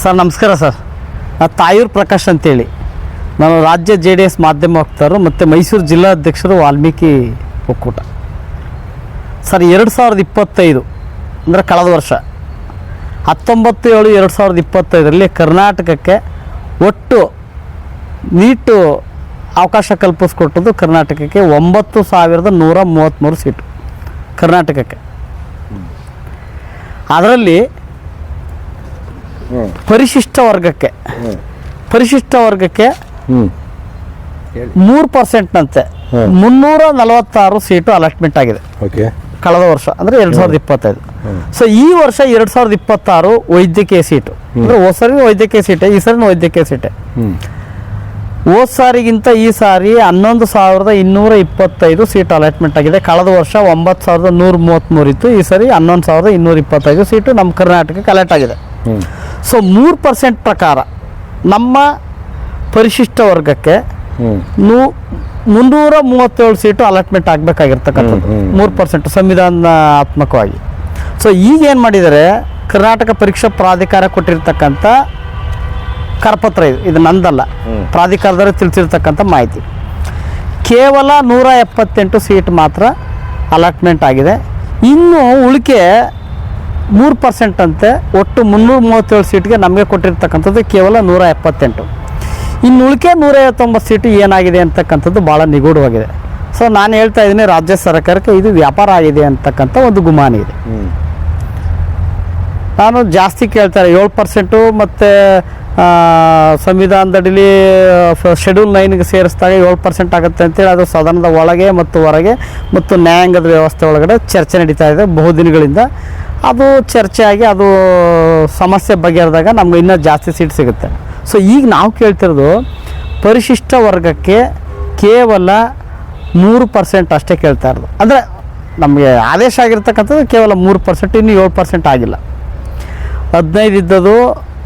Sir ನಮಸ್ಕಾರ sir. ನಾನು ತಾಯೂರು ಪ್ರಕಾಶ್ ಅಂತೇಳಿ, ನಾನು ರಾಜ್ಯ JDS ಮಾಧ್ಯಮ ವಕ್ತಾರರು ಮತ್ತು ಮೈಸೂರು ಜಿಲ್ಲಾಧ್ಯಕ್ಷರು ವಾಲ್ಮೀಕಿ ಒಕ್ಕೂಟ. ಸರ್ 2025 ಅಂದರೆ ಕಳೆದ ವರ್ಷ 19/7/2025 ಕರ್ನಾಟಕಕ್ಕೆ ಒಟ್ಟು ನೀಟು ಅವಕಾಶ ಕಲ್ಪಿಸ್ಕೊಟ್ಟದ್ದು ಕರ್ನಾಟಕಕ್ಕೆ 9,133 ಸೀಟು ಕರ್ನಾಟಕಕ್ಕೆ. ಅದರಲ್ಲಿ ಪರಿಶಿಷ್ಟ ವರ್ಗಕ್ಕೆ 3%ನಂತೆ 346 ಸೀಟು ಅಲಾಟ್ಮೆಂಟ್ ಆಗಿದೆ ಕಳೆದ ವರ್ಷ ಅಂದರೆ 2025. ಸೊ ಈ ವರ್ಷ 2026 ವೈದ್ಯಕೀಯ ಸೀಟು ಅಂದರೆ ಹೋದ ಸಾರಿ ವೈದ್ಯಕೀಯ ಸೀಟೆ, ಈ ಸಾರಿ ವೈದ್ಯಕೀಯ ಸೀಟೆ. ಹೋದ ಸಾರಿಗಿಂತ ಈ ಸಾರಿ 11,225 ಸೀಟ್ ಅಲಾಟ್ಮೆಂಟ್ ಆಗಿದೆ. ಕಳೆದ ವರ್ಷ 9,133 ಇತ್ತು, ಈ ಸಾರಿ 11,225 ಸೀಟು ನಮ್ಮ ಕರ್ನಾಟಕಕ್ಕೆ ಅಲಾಟ್ ಆಗಿದೆ. ಸೊ 3% ಪ್ರಕಾರ ನಮ್ಮ ಪರಿಶಿಷ್ಟ ವರ್ಗಕ್ಕೆ 337 ಸೀಟು ಅಲಾಟ್ಮೆಂಟ್ ಆಗಬೇಕಾಗಿರ್ತಕ್ಕಂಥದ್ದು 3% ಸಂವಿಧಾನಾತ್ಮಕವಾಗಿ. ಸೊ ಈಗ ಏನು ಮಾಡಿದ್ದಾರೆ, ಕರ್ನಾಟಕ ಪರೀಕ್ಷಾ ಪ್ರಾಧಿಕಾರ ಕೊಟ್ಟಿರ್ತಕ್ಕಂಥ ಕರಪತ್ರ ಇದು ನಂದಲ್ಲ, ಪ್ರಾಧಿಕಾರದವರು ತಿಳಿಸಿರ್ತಕ್ಕಂಥ ಮಾಹಿತಿ. ಕೇವಲ 178 ಸೀಟ್ ಮಾತ್ರ ಅಲಾಟ್ಮೆಂಟ್ ಆಗಿದೆ. ಇನ್ನು ಉಳಿಕೆ 3% ಅಂತೆ, ಒಟ್ಟು 337 ಸೀಟ್ಗೆ ನಮಗೆ ಕೊಟ್ಟಿರ್ತಕ್ಕಂಥದ್ದು ಕೇವಲ 178. ಇನ್ನು ಉಳಿಕೆ 159 ಸೀಟು ಏನಾಗಿದೆ ಅಂತಕ್ಕಂಥದ್ದು ಭಾಳ ನಿಗೂಢವಾಗಿದೆ. ಸೊ ನಾನು ಹೇಳ್ತಾ ಇದ್ದೀನಿ, ರಾಜ್ಯ ಸರ್ಕಾರಕ್ಕೆ ಇದು ವ್ಯಾಪಾರ ಆಗಿದೆ ಅಂತಕ್ಕಂಥ ಒಂದು ಗುಮಾನಿ ಇದೆ. ನಾನು ಜಾಸ್ತಿ ಕೇಳ್ತಾರೆ 7% ಮತ್ತು ಸಂವಿಧಾನದಡಿಲಿ ಶೆಡ್ಯೂಲ್ 9ಗೆ ಸೇರಿಸಿದಾಗ 7% ಆಗುತ್ತೆ ಅಂತೇಳಿ ಅದು ಸದನದ ಒಳಗೆ ಮತ್ತು ಹೊರಗೆ ಮತ್ತು ನ್ಯಾಯಾಂಗದ ವ್ಯವಸ್ಥೆ ಒಳಗಡೆ ಚರ್ಚೆ ನಡೀತಾ ಇದೆ ಬಹುದಿನಗಳಿಂದ. ಅದು ಚರ್ಚೆ ಆಗಿ ಅದು ಸಮಸ್ಯೆ ಬಗೆಹರಿದಾಗ ನಮ್ಗೆ ಇನ್ನೂ ಜಾಸ್ತಿ ಸೀಟ್ ಸಿಗುತ್ತೆ. ಸೊ ಈಗ ನಾವು ಕೇಳ್ತಿರೋದು ಪರಿಶಿಷ್ಟ ವರ್ಗಕ್ಕೆ ಕೇವಲ 3% ಅಷ್ಟೇ ಕೇಳ್ತಾ ಇರೋದು. ಅಂದರೆ ನಮಗೆ ಆದೇಶ ಆಗಿರ್ತಕ್ಕಂಥದ್ದು ಕೇವಲ 3%, ಇನ್ನು 7% ಆಗಿಲ್ಲ. 15 ಇದ್ದದು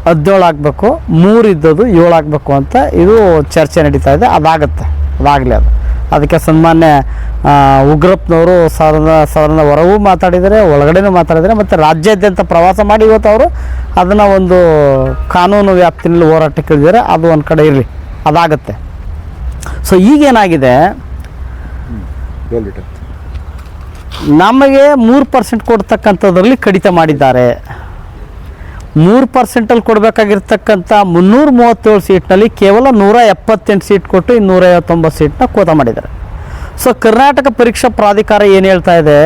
17 ಆಗಬೇಕು, 3 ಇದ್ದದು 7 ಆಗಬೇಕು ಅಂತ ಇದು ಚರ್ಚೆ ನಡೀತಾ ಇದೆ. ಅದಾಗತ್ತೆ, ಅದಾಗಲಿ. ಅದಕ್ಕೆ ಸನ್ಮಾನ್ಯ ಉಗ್ರಪ್ಪನವರು ಸದನದ ಹೊರಗೂ ಮಾತಾಡಿದ್ದಾರೆ, ಒಳಗಡೆನೂ ಮಾತಾಡಿದ್ದಾರೆ, ಮತ್ತು ರಾಜ್ಯಾದ್ಯಂತ ಪ್ರವಾಸ ಮಾಡಿ ಇವತ್ತು ಅವರು ಅದನ್ನು ಒಂದು ಕಾನೂನು ವ್ಯಾಪ್ತಿನಲ್ಲಿ ಹೋರಾಟಕ್ಕೆ ಇಳಿದಿದ್ದಾರೆ. ಅದು ಒಂದು ಕಡೆ ಇರಲಿ, ಅದಾಗತ್ತೆ. ಸೊ ಈಗೇನಾಗಿದೆ, ನಮಗೆ 3% ಕೊಡ್ತಕ್ಕಂಥದ್ರಲ್ಲಿ ಕಡಿತ ಮಾಡಿದ್ದಾರೆ. 3%ಅಲ್ಲಿ ಕೊಡಬೇಕಾಗಿರ್ತಕ್ಕಂಥ 337 ಸೀಟ್ನಲ್ಲಿ ಕೇವಲ 178 ಸೀಟ್ ಕೊಟ್ಟು 259 ಸೀಟ್ನ ಕೋತ ಮಾಡಿದ್ದಾರೆ. ಸೊ ಕರ್ನಾಟಕ ಪರೀಕ್ಷಾ ಪ್ರಾಧಿಕಾರ ಏನು ಹೇಳ್ತಾ ಇದೆ,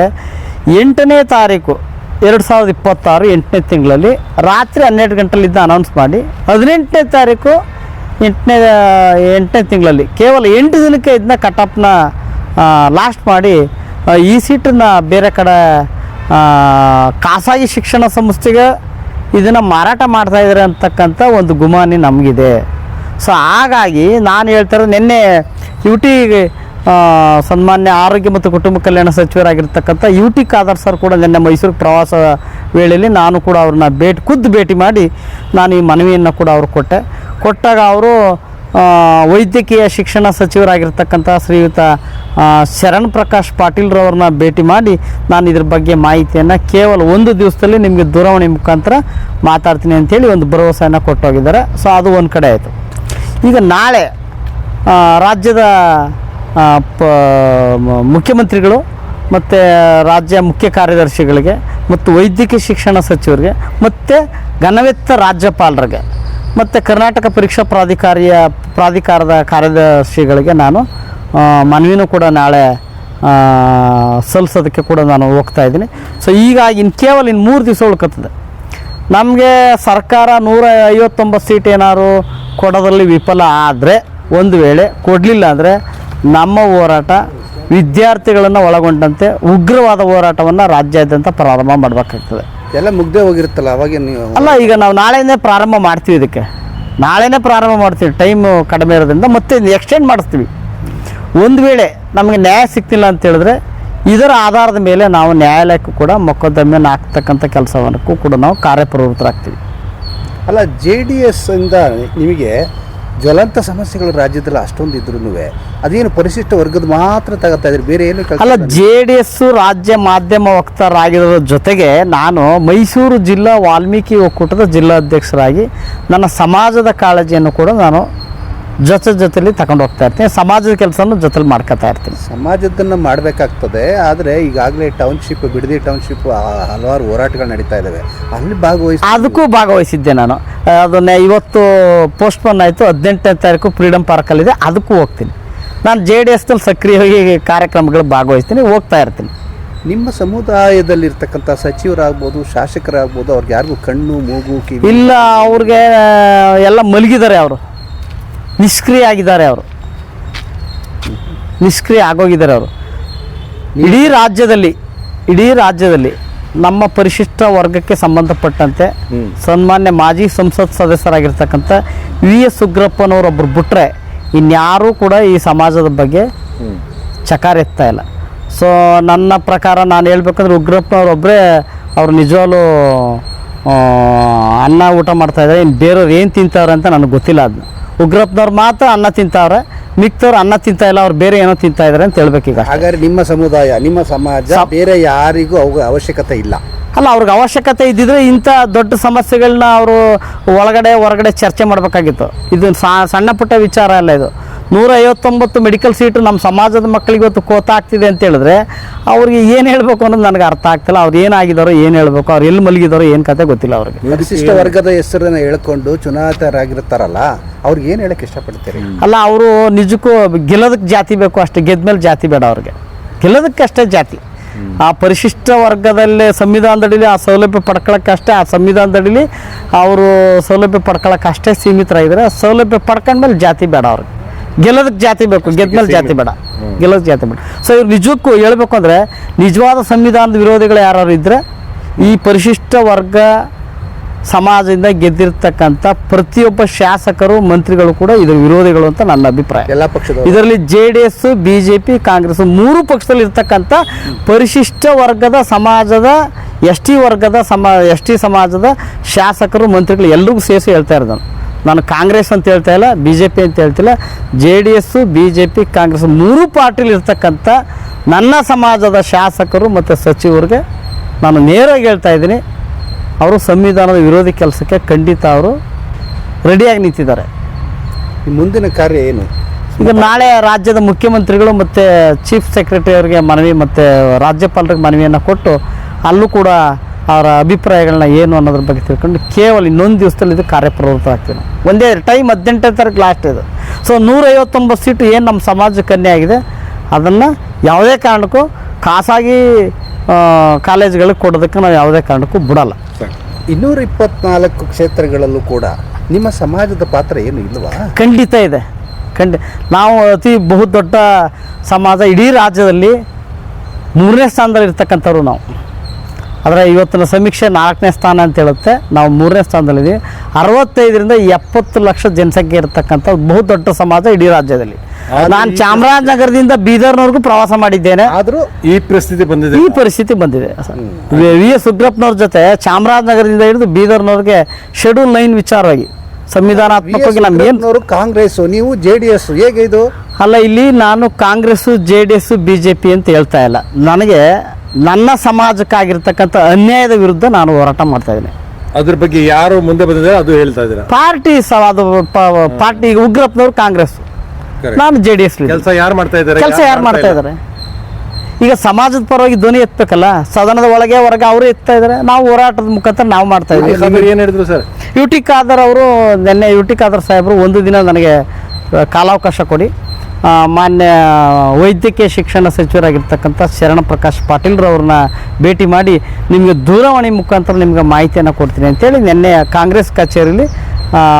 8ನೇ ತಾರೀಕು 2026 8ನೇ ತಿಂಗಳಲ್ಲಿ ರಾತ್ರಿ 12 ಗಂಟೆಲಿದ್ದ ಅನೌನ್ಸ್ ಮಾಡಿ 18ನೇ ತಾರೀಕು 8ನೇ ತಿಂಗಳಲ್ಲಿ ಕೇವಲ 8 ದಿನಕ್ಕೆ ಇದನ್ನ ಕಟಾಪ್ನ ಲಾಸ್ಟ್ ಮಾಡಿ ಈ ಸೀಟನ್ನು ಬೇರೆ ಕಡೆ ಖಾಸಗಿ ಶಿಕ್ಷಣ ಸಂಸ್ಥೆಗೆ ಇದನ್ನು ಮಾರಾಟ ಮಾಡ್ತಾ ಇದ್ದಾರೆ ಅಂತಕ್ಕಂಥ ಒಂದು ಗುಮಾನಿ ನಮಗಿದೆ. ಸೊ ಹಾಗಾಗಿ ನಾನು ಹೇಳ್ತಾರೆ, ನಿನ್ನೆ UT ಸನ್ಮಾನ್ಯ ಆರೋಗ್ಯ ಮತ್ತು ಕುಟುಂಬ ಕಲ್ಯಾಣ ಸಚಿವರಾಗಿರ್ತಕ್ಕಂಥ UT ಖಾದರ್ ಸರ್ ಕೂಡ ನಿನ್ನೆ ಮೈಸೂರು ಪ್ರವಾಸ ವೇಳೆಯಲ್ಲಿ ನಾನು ಕೂಡ ಅವ್ರನ್ನ ಖುದ್ದು ಭೇಟಿ ಮಾಡಿ ನಾನು ಈ ಮನವಿಯನ್ನು ಕೂಡ ಅವ್ರು ಕೊಟ್ಟಾಗ ಅವರು ವೈದ್ಯಕೀಯ ಶಿಕ್ಷಣ ಸಚಿವರಾಗಿರ್ತಕ್ಕಂಥ ಶ್ರೀಯುತ ಶರಣ್ ಪ್ರಕಾಶ್ ಪಾಟೀಲ್ರವ್ರನ್ನ ಭೇಟಿ ಮಾಡಿ ನಾನು ಇದ್ರ ಬಗ್ಗೆ ಮಾಹಿತಿಯನ್ನು ಕೇವಲ 1 ದಿವಸದಲ್ಲಿ ನಿಮಗೆ ದೂರವಾಣಿ ಮುಖಾಂತರ ಮಾತಾಡ್ತೀನಿ ಅಂಥೇಳಿ ಒಂದು ಭರವಸೆಯನ್ನು ಕೊಟ್ಟೋಗಿದ್ದಾರೆ. ಸೊ ಅದು ಒಂದು ಕಡೆ ಆಯಿತು. ಈಗ ನಾಳೆ ರಾಜ್ಯದ ಮುಖ್ಯಮಂತ್ರಿಗಳು ಮತ್ತು ರಾಜ್ಯ ಮುಖ್ಯ ಕಾರ್ಯದರ್ಶಿಗಳಿಗೆ ಮತ್ತು ವೈದ್ಯಕೀಯ ಶಿಕ್ಷಣ ಸಚಿವರಿಗೆ ಮತ್ತು ಘನವೆತ್ತ ರಾಜ್ಯಪಾಲರಿಗೆ ಮತ್ತು ಕರ್ನಾಟಕ ಪರೀಕ್ಷಾ ಪ್ರಾಧಿಕಾರದ ಕಾರ್ಯದರ್ಶಿಗಳಿಗೆ ನಾನು ಮನವಿನೂ ಕೂಡ ನಾಳೆ ಸಲ್ಲಿಸೋದಕ್ಕೆ ಕೂಡ ನಾನು ಹೋಗ್ತಾ ಇದ್ದೀನಿ. ಸೊ ಈಗ ಕೇವಲ 3 ದಿವಸ ಉಳ್ಕೊತದೆ. ನಮಗೆ ಸರ್ಕಾರ 159 ಸೀಟ್ ಏನಾದ್ರು ಕೊಡೋದ್ರಲ್ಲಿ ವಿಫಲ ಆದರೆ, ಒಂದು ವೇಳೆ ಕೊಡಲಿಲ್ಲ ಅಂದರೆ ನಮ್ಮ ಹೋರಾಟ ವಿದ್ಯಾರ್ಥಿಗಳನ್ನು ಒಳಗೊಂಡಂತೆ ಉಗ್ರವಾದ ಹೋರಾಟವನ್ನು ರಾಜ್ಯಾದ್ಯಂತ ಪ್ರಾರಂಭ ಮಾಡಬೇಕಾಗ್ತದೆ. ಎಲ್ಲ ಮುಗ್ದೇ ಹೋಗಿರುತ್ತಲ್ಲ ಅವಾಗ ನೀವು ಅಲ್ಲ, ಈಗ ನಾವು ನಾಳೆನೇ ಪ್ರಾರಂಭ ಮಾಡ್ತೀವಿ. ಇದಕ್ಕೆ ನಾಳೆನೇ ಪ್ರಾರಂಭ ಮಾಡ್ತೀವಿ, ಟೈಮು ಕಡಿಮೆ ಇರೋದ್ರಿಂದ ಮತ್ತೆ ಎಕ್ಸ್ಟೆಂಡ್ ಮಾಡಿಸ್ತೀವಿ. ಒಂದು ವೇಳೆ ನಮಗೆ ನ್ಯಾಯ ಸಿಗ್ತಿಲ್ಲ ಅಂತ ಹೇಳಿದ್ರೆ ಇದರ ಆಧಾರದ ಮೇಲೆ ನಾವು ನ್ಯಾಯಾಲಯಕ್ಕೂ ಕೂಡ ಮೊಕದ್ದಮೆಯನ್ನು ಹಾಕ್ತಕ್ಕಂಥ ಕೆಲಸವನ್ನಕ್ಕೂ ಕೂಡ ನಾವು ಕಾರ್ಯಪ್ರವೃತ್ತರಾಗ್ತೀವಿ. ಅಲ್ಲ, JDS ಇಂದ ನಿಮಗೆ ಜ್ವಲಂತ ಸಮಸ್ಯೆಗಳು ರಾಜ್ಯದಲ್ಲಿ ಅಷ್ಟೊಂದು ಇದ್ರೂ ಅದೇನು ಪರಿಶಿಷ್ಟ ವರ್ಗದ ಮಾತ್ರ ತಗೋತಾ ಇದ್ರೆ ಬೇರೆ ಏನು ಅಲ್ಲ, JDS ರಾಜ್ಯ ಮಾಧ್ಯಮ ವಕ್ತಾರರಾಗಿರೋದ್ರ ಜೊತೆಗೆ ನಾನು ಮೈಸೂರು ಜಿಲ್ಲಾ ವಾಲ್ಮೀಕಿ ಒಕ್ಕೂಟದ ಜಿಲ್ಲಾಧ್ಯಕ್ಷರಾಗಿ ನನ್ನ ಸಮಾಜದ ಕಾಳಜಿಯನ್ನು ಕೂಡ ನಾನು ಜೊತೆಲಿ ತಗೊಂಡು ಹೋಗ್ತಾ ಇರ್ತೀನಿ. ಸಮಾಜದ ಕೆಲಸನೂ ಜೊತೆಲಿ ಮಾಡ್ಕೊತಾ ಇರ್ತೀನಿ. ಸಮಾಜದನ್ನು ಮಾಡಬೇಕಾಗ್ತದೆ. ಆದರೆ ಈಗಾಗಲೇ ಟೌನ್ಶಿಪ್, ಬಿಡದಿ ಟೌನ್ಶಿಪ್ ಹಲವಾರು ಹೋರಾಟಗಳು ನಡೀತಾ ಇದ್ದಾವೆ. ಅಲ್ಲಿ ಅದಕ್ಕೂ ಭಾಗವಹಿಸಿದ್ದೆ ನಾನು. ಅದನ್ನೇ ಇವತ್ತು ಪೋಸ್ಟ್ಪೋನ್ ಆಯಿತು. 18ನೇ ತಾರೀಕು ಫ್ರೀಡಮ್ ಪಾರ್ಕಲ್ಲಿದೆ, ಅದಕ್ಕೂ ಹೋಗ್ತೀನಿ. ನಾನು JDSನಲ್ಲಿ ಸಕ್ರಿಯವಾಗಿ ಕಾರ್ಯಕ್ರಮಗಳು ಭಾಗವಹಿಸ್ತೀನಿ, ಹೋಗ್ತಾ ಇರ್ತೀನಿ. ನಿಮ್ಮ ಸಮುದಾಯದಲ್ಲಿರ್ತಕ್ಕಂಥ ಸಚಿವರಾಗ್ಬೋದು, ಶಾಸಕರಾಗ್ಬೋದು, ಅವ್ರಿಗೆ ಯಾರಿಗೂ ಕಣ್ಣು ಮೂಗು ಕಿವಿ ಇಲ್ಲ, ಅವ್ರಿಗೆ ಎಲ್ಲ ಮಲಗಿದ್ದಾರೆ. ಅವರು ನಿಷ್ಕ್ರಿಯ ಆಗಿದ್ದಾರೆ. ಅವರು ನಿಷ್ಕ್ರಿಯ ಆಗೋಗಿದ್ದಾರೆ. ಅವರು ಇಡೀ ರಾಜ್ಯದಲ್ಲಿ ನಮ್ಮ ಪರಿಶಿಷ್ಟ ವರ್ಗಕ್ಕೆ ಸಂಬಂಧಪಟ್ಟಂತೆ ಸನ್ಮಾನ್ಯ ಮಾಜಿ ಸಂಸತ್ ಸದಸ್ಯರಾಗಿರ್ತಕ್ಕಂಥ VS ಉಗ್ರಪ್ಪನವರೊಬ್ಬರು ಬಿಟ್ಟರೆ ಇನ್ಯಾರೂ ಕೂಡ ಈ ಸಮಾಜದ ಬಗ್ಗೆ ಚಕಾರ ಎತ್ತಾ ಇಲ್ಲ. ಸೊ ನನ್ನ ಪ್ರಕಾರ ನಾನು ಹೇಳ್ಬೇಕಂದ್ರೆ ಉಗ್ರಪ್ಪನವರೊಬ್ಬರೇ ಅವ್ರು ನಿಜವಾಗ್ಲೂ ಅನ್ನ ಊಟ ಮಾಡ್ತಾಯಿದ್ದಾರೆ. ಇನ್ನು ಬೇರೆಯವ್ರು ಏನು ತಿಂತಾವ್ರೆ ಅಂತ ನನಗೆ ಗೊತ್ತಿಲ್ಲ. ಅದನ್ನ ಉಗ್ರಪ್ಪನವ್ರು ಮಾತ್ರ ಅನ್ನ ತಿಂತಾವ್ರೆ, ಮಿಕ್ತವ್ರು ಅನ್ನ ತಿಂತಾ ಇಲ್ಲ, ಅವ್ರು ಬೇರೆ ಏನೋ ತಿಂತಾ ಇದ್ದಾರೆ ಅಂತ ಹೇಳ್ಬೇಕೀಗ. ಹಾಗಾದ್ರೆ ನಿಮ್ಮ ಸಮುದಾಯ, ನಿಮ್ಮ ಸಮಾಜ ಬೇರೆ ಯಾರಿಗೂ ಅವಾಗ ಅವಶ್ಯಕತೆ ಇಲ್ಲ. ಅಲ್ಲ, ಅವ್ರಿಗೆ ಅವಶ್ಯಕತೆ ಇದ್ದಿದ್ರೆ ಇಂಥ ದೊಡ್ಡ ಸಮಸ್ಯೆಗಳನ್ನ ಅವರು ಒಳಗಡೆ ಹೊರಗಡೆ ಚರ್ಚೆ ಮಾಡಬೇಕಾಗಿತ್ತು. ಇದು ಸಣ್ಣ ಪುಟ್ಟ ವಿಚಾರ ಅಲ್ಲ. ಇದು 159 ಮೆಡಿಕಲ್ ಸೀಟು ನಮ್ಮ ಸಮಾಜದ ಮಕ್ಕಳಿಗೆ ಇವತ್ತು ಕೋತ ಆಗ್ತಿದೆ ಅಂತ ಹೇಳಿದ್ರೆ ಅವ್ರಿಗೆ ಏನು ಹೇಳಬೇಕು ಅನ್ನೋದು ನನಗೆ ಅರ್ಥ ಆಗ್ತಿಲ್ಲ. ಅವ್ರು ಏನಾಗಿದ್ದಾರೋ, ಏನು ಹೇಳಬೇಕು, ಅವ್ರು ಎಲ್ಲಿ ಮಲಗಿದಾರೋ, ಏನು ಕತೆ ಗೊತ್ತಿಲ್ಲ ಅವ್ರಿಗೆ. ಪರಿಶಿಷ್ಟ ವರ್ಗದ ಹೆಸರನ್ನು ಹೇಳ್ಕೊಂಡು ಚುನಾಯಿತರಾಗಿರ್ತಾರಲ್ಲ, ಅವ್ರಿಗೆ ಏನು ಹೇಳಕ್ಕೆ ಇಷ್ಟಪಡ್ತೀರಿ? ಅಲ್ಲ, ಅವರು ನಿಜಕ್ಕೂ ಗೆಲ್ಲೋದಕ್ಕೆ ಜಾತಿ ಬೇಕು ಅಷ್ಟೇ, ಗೆದ್ಮೇಲೆ ಜಾತಿ ಬೇಡ ಅವ್ರಿಗೆ. ಗೆಲ್ಲೋದಕ್ಕೆ ಅಷ್ಟೇ ಜಾತಿ. ಆ ಪರಿಶಿಷ್ಟ ವರ್ಗದಲ್ಲೇ ಸಂವಿಧಾನದಡಿಲಿ ಆ ಸೌಲಭ್ಯ ಪಡ್ಕೊಳ್ಳೋಕ್ಕಷ್ಟೇ, ಆ ಸಂವಿಧಾನದಡಿಲಿ ಅವರು ಸೌಲಭ್ಯ ಪಡ್ಕೊಳ್ಳೋಕ್ಕಷ್ಟೇ ಸೀಮಿತರಾಗಿದ್ದಾರೆ. ಆ ಸೌಲಭ್ಯ ಪಡ್ಕೊಂಡ್ಮೇಲೆ ಜಾತಿ ಬೇಡ ಅವ್ರಿಗೆ. ಗೆಲ್ಲೋದಕ್ಕೆ ಜಾತಿ ಬೇಕು, ಗೆದ್ಮೇಲೆ ಜಾತಿ ಬೇಡ, ಗೆಲ್ಲೋದಕ್ಕೆ ಜಾತಿ ಬೇಡ. ಸೊ ಇವ್ರು ನಿಜಕ್ಕೂ ಹೇಳ್ಬೇಕು ಅಂದರೆ ನಿಜವಾದ ಸಂವಿಧಾನದ ವಿರೋಧಿಗಳು ಯಾರು ಇದ್ದರೆ ಈ ಪರಿಶಿಷ್ಟ ವರ್ಗ ಸಮಾಜದಿಂದ ಗೆದ್ದಿರ್ತಕ್ಕಂಥ ಪ್ರತಿಯೊಬ್ಬ ಶಾಸಕರು, ಮಂತ್ರಿಗಳು ಕೂಡ ಇದರ ವಿರೋಧಿಗಳು ಅಂತ ನನ್ನ ಅಭಿಪ್ರಾಯ. ಎಲ್ಲ ಪಕ್ಷದ ಇದರಲ್ಲಿ JDS, BJP, ಕಾಂಗ್ರೆಸ್ 3 ಪಕ್ಷದಲ್ಲಿ ಇರ್ತಕ್ಕಂಥ ಪರಿಶಿಷ್ಟ ವರ್ಗದ ಸಮಾಜದ ST ವರ್ಗದ ST ಸಮಾಜದ ಶಾಸಕರು, ಮಂತ್ರಿಗಳು ಎಲ್ರಿಗೂ ಸೇರಿಸಿ ಹೇಳ್ತಾ ಇರೋದು. ನಾನು ಕಾಂಗ್ರೆಸ್ ಅಂತ ಹೇಳ್ತಾ ಇಲ್ಲ, BJP ಅಂತ ಹೇಳ್ತಿಲ್ಲ. JDS, BJP, ಕಾಂಗ್ರೆಸ್ 3 ಪಾರ್ಟಿಲಿ ಇರ್ತಕ್ಕಂಥ ನನ್ನ ಸಮಾಜದ ಶಾಸಕರು ಮತ್ತು ಸಚಿವರಿಗೆ ನಾನು ನೇರವಾಗಿ ಹೇಳ್ತಾ ಇದ್ದೀನಿ, ಅವರು ಸಂವಿಧಾನದ ವಿರೋಧಿ ಕೆಲಸಕ್ಕೆ ಖಂಡಿತ ಅವರು ರೆಡಿಯಾಗಿ ನಿಂತಿದ್ದಾರೆ. ಮುಂದಿನ ಕಾರ್ಯ ಏನು? ಈಗ ನಾಳೆ ರಾಜ್ಯದ ಮುಖ್ಯಮಂತ್ರಿಗಳು ಮತ್ತು ಚೀಫ್ ಸೆಕ್ರೆಟರಿ ಅವರಿಗೆ ಮನವಿ ಮತ್ತು ರಾಜ್ಯಪಾಲರಿಗೆ ಮನವಿಯನ್ನು ಕೊಟ್ಟು ಅಲ್ಲೂ ಕೂಡ ಅವರ ಅಭಿಪ್ರಾಯಗಳನ್ನ ಏನು ಅನ್ನೋದ್ರ ಬಗ್ಗೆ ತಿಳ್ಕೊಂಡು ಕೇವಲ ಇನ್ನೊಂದು ದಿವಸದಲ್ಲಿ ಇದು ಕಾರ್ಯಪ್ರವೃತ್ತರಾಗ್ತೀವಿ. ಒಂದೇ ಟೈಮ್ 18ನೇ ತಾರೀಕು ಲಾಸ್ಟ್ ಇದು. ಸೊ 159 ಸೀಟು ಏನು ನಮ್ಮ ಸಮಾಜಕ್ಕೆ ಕನ್ಯೆ ಆಗಿದೆ, ಅದನ್ನು ಯಾವುದೇ ಕಾರಣಕ್ಕೂ ಖಾಸಗಿ ಕಾಲೇಜುಗಳಿಗೆ ಕೊಡೋದಕ್ಕೆ ನಾವು ಯಾವುದೇ ಕಾರಣಕ್ಕೂ ಬಿಡಲ್ಲ. 224 ಕ್ಷೇತ್ರಗಳಲ್ಲೂ ಕೂಡ ನಿಮ್ಮ ಸಮಾಜದ ಪಾತ್ರ ಏನು ಇಲ್ವಾ? ಖಂಡಿತ ಇದೆ. ನಾವು ಅತಿ ಬಹುದೊಡ್ಡ ಸಮಾಜ. ಇಡೀ ರಾಜ್ಯದಲ್ಲಿ 3ನೇ ಸ್ಥಾನದಲ್ಲಿ ಇರ್ತಕ್ಕಂಥವ್ರು ನಾವು. ಆದರೆ ಇವತ್ತಿನ ಸಮೀಕ್ಷೆ 4ನೇ ಸ್ಥಾನ ಅಂತ ಹೇಳುತ್ತೆ. ನಾವು 3ನೇ ಸ್ಥಾನದಲ್ಲಿದ್ದೀವಿ. 65ರಿಂದ 70 ಲಕ್ಷ ಜನಸಂಖ್ಯೆ ಇರತಕ್ಕಂಥ ಬಹುದೊಡ್ಡ ಸಮಾಜ ಇಡೀ ರಾಜ್ಯದಲ್ಲಿ. ನಾನು ಚಾಮರಾಜನಗರದಿಂದ ಬೀದರ್ನವರೆಗೂ ಪ್ರವಾಸ ಮಾಡಿದ್ದೇನೆ. ಆದರೂ ಈ ಪರಿಸ್ಥಿತಿ ಬಂದಿದೆ. VS ಉಗ್ರಪ್ಪನವ್ರ ಜೊತೆ ಚಾಮರಾಜನಗರದಿಂದ ಹಿಡಿದು ಬೀದರ್ನವ್ರಿಗೆ ಶೆಡ್ಯೂಲ್ 9 ವಿಚಾರವಾಗಿ ಸಂವಿಧಾನಾತ್ಮಕವಾಗಿ ನಮ್ಗೇನು ಕಾಂಗ್ರೆಸ್, ನೀವು JDS, ಹೇಗೆ ಇದು? ಅಲ್ಲ, ಇಲ್ಲಿ ನಾನು ಕಾಂಗ್ರೆಸ್, JDS, BJP ಅಂತ ಹೇಳ್ತಾ ಇಲ್ಲ. ನನಗೆ ನನ್ನ ಸಮಾಜಕ್ಕಾಗಿರ್ತಕ್ಕಂಥ ಅನ್ಯಾಯದ ವಿರುದ್ಧ ನಾನು ಹೋರಾಟ ಮಾಡ್ತಾ ಇದ್ದೀನಿ. ಅದ್ರ ಬಗ್ಗೆ ಯಾರು ಮುಂದೆ ಬಂದಿದ್ದಾರೆ ಅದು ಹೇಳ್ತಾ ಇದ್ದೀರಾ? ಅದು ಪಾರ್ಟಿ ಉಗ್ರಪ್ಪನವ್ರು ಕಾಂಗ್ರೆಸ್, ನಾನು JDS. ಕೆಲಸ ಯಾರು ಮಾಡ್ತಾ ಇದ್ದಾರೆ? ಈಗ ಸಮಾಜದ ಪರವಾಗಿ ಧ್ವನಿ ಎತ್ತಬೇಕಲ್ಲ. ಸದನದ ಒಳಗೆ ಹೊರಗೆ ಅವರು ಎತ್ತಾ ಇದ್ದಾರೆ. ನಾವು ಹೋರಾಟದ ಮುಖಾಂತರ ನಾವು ಮಾಡ್ತಾ ಇದ್ದೀವಿ. ಏನು ಹೇಳಿದ್ರು ಸರ್? UT ಖಾದರ್ ಅವರು ನಿನ್ನೆ UT ಖಾದರ್ ಸಾಹೇಬರು ಒಂದು ದಿನ ನನಗೆ ಕಾಲಾವಕಾಶ ಕೊಡಿ, ಮಾನ್ಯ ವೈದ್ಯಕೀಯ ಶಿಕ್ಷಣ ಸಚಿವರಾಗಿರ್ತಕ್ಕಂಥ ಶರಣ ಪ್ರಕಾಶ್ ಪಾಟೀಲ್ರವ್ರನ್ನ ಭೇಟಿ ಮಾಡಿ ನಿಮಗೆ ದೂರವಾಣಿ ಮುಖಾಂತರ ನಿಮ್ಗೆ ಮಾಹಿತಿಯನ್ನು ಕೊಡ್ತೀನಿ ಅಂತೇಳಿ ನಿನ್ನೆ ಕಾಂಗ್ರೆಸ್ ಕಚೇರಿಯಲ್ಲಿ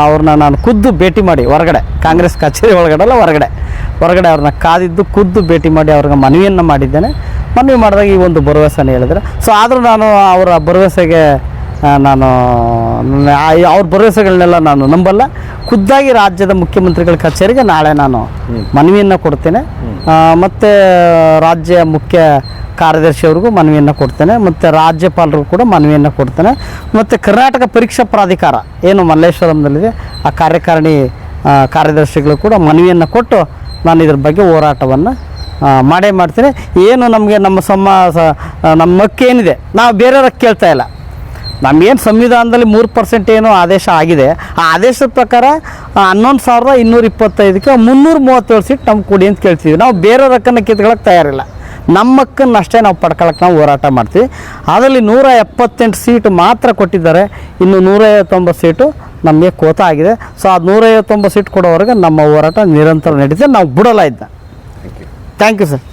ಅವ್ರನ್ನ ನಾನು ಖುದ್ದು ಭೇಟಿ ಮಾಡಿ ಹೊರಗಡೆ, ಕಾಂಗ್ರೆಸ್ ಕಚೇರಿ ಒಳಗಡೆ ಅಲ್ಲ ಹೊರಗಡೆ ಅವ್ರನ್ನ ಕಾದಿದ್ದು ಖುದ್ದು ಭೇಟಿ ಮಾಡಿ ಅವ್ರಿಗೆ ಮನವಿಯನ್ನು ಮಾಡಿದ್ದೇನೆ. ಮನವಿ ಮಾಡಿದಾಗ ಈ ಒಂದು ಭರವಸೆನ ಹೇಳಿದ್ರೆ. ಸೊ ಆದರೂ ನಾನು ಅವರ ಭರವಸೆಗೆ ಅವ್ರ ಭರವಸೆಗಳನ್ನೆಲ್ಲ ನಾನು ನಂಬಲ್ಲ. ಖುದ್ದಾಗಿ ರಾಜ್ಯದ ಮುಖ್ಯಮಂತ್ರಿಗಳ ಕಚೇರಿಗೆ ನಾಳೆ ನಾನು ಮನವಿಯನ್ನು ಕೊಡ್ತೇನೆ. ಮತ್ತು ರಾಜ್ಯ ಮುಖ್ಯ ಕಾರ್ಯದರ್ಶಿಯವ್ರಿಗೂ ಮನವಿಯನ್ನು ಕೊಡ್ತೇನೆ, ಮತ್ತು ರಾಜ್ಯಪಾಲರಿಗೂ ಕೂಡ ಮನವಿಯನ್ನು ಕೊಡ್ತೇನೆ. ಮತ್ತು ಕರ್ನಾಟಕ ಪರೀಕ್ಷಾ ಪ್ರಾಧಿಕಾರ ಏನು ಮಲ್ಲೇಶ್ವರಂದಲ್ಲಿದೆ, ಆ ಕಾರ್ಯಕಾರಿಣಿ ಕಾರ್ಯದರ್ಶಿಗಳು ಕೂಡ ಮನವಿಯನ್ನು ಕೊಟ್ಟು ನಾನು ಇದ್ರ ಬಗ್ಗೆ ಹೋರಾಟವನ್ನು ಮಾಡೇ ಮಾಡ್ತೀನಿ. ಏನು ನಮಗೆ ನಮ್ಮ ಹಕ್ಕೇನಿದೆ ನಾವು ಬೇರೆಯವ್ರಿಗೆ ಕೇಳ್ತಾ ಇಲ್ಲ. ನಮಗೇನು ಸಂವಿಧಾನದಲ್ಲಿ 3% ಏನೋ ಆದೇಶ ಆಗಿದೆ, ಆ ಆದೇಶದ ಪ್ರಕಾರ 11,225ಕ್ಕೆ 337 ಸೀಟ್ ನಮ್ಗೆ ಕೊಡಿ ಅಂತ ಕೇಳ್ತೀವಿ. ನಾವು ಬೇರೆಯವ್ರ ಹಕ್ಕನ್ನು ಕಿತ್ಕೊಳ್ಳೋಕೆ ತಯಾರಿಲ್ಲ. ನಮ್ಮ ಹಕ್ಕನ್ನು ಅಷ್ಟೇ ನಾವು ಪಡ್ಕೊಳ್ಳೋಕೆ ನಾವು ಹೋರಾಟ ಮಾಡ್ತೀವಿ. ಅದರಲ್ಲಿ 178 ಸೀಟು ಮಾತ್ರ ಕೊಟ್ಟಿದ್ದಾರೆ, ಇನ್ನು 159 ಸೀಟು ನಮಗೆ ಕೋತ ಆಗಿದೆ. ಸೊ ಅದು 159 ಸೀಟ್ ಕೊಡೋವರೆಗೆ ನಮ್ಮ ಹೋರಾಟ ನಿರಂತರ ನಡೀತದೆ, ನಾವು ಬಿಡೋಲ್ಲ ಇದನ್ನ. Thank you sir.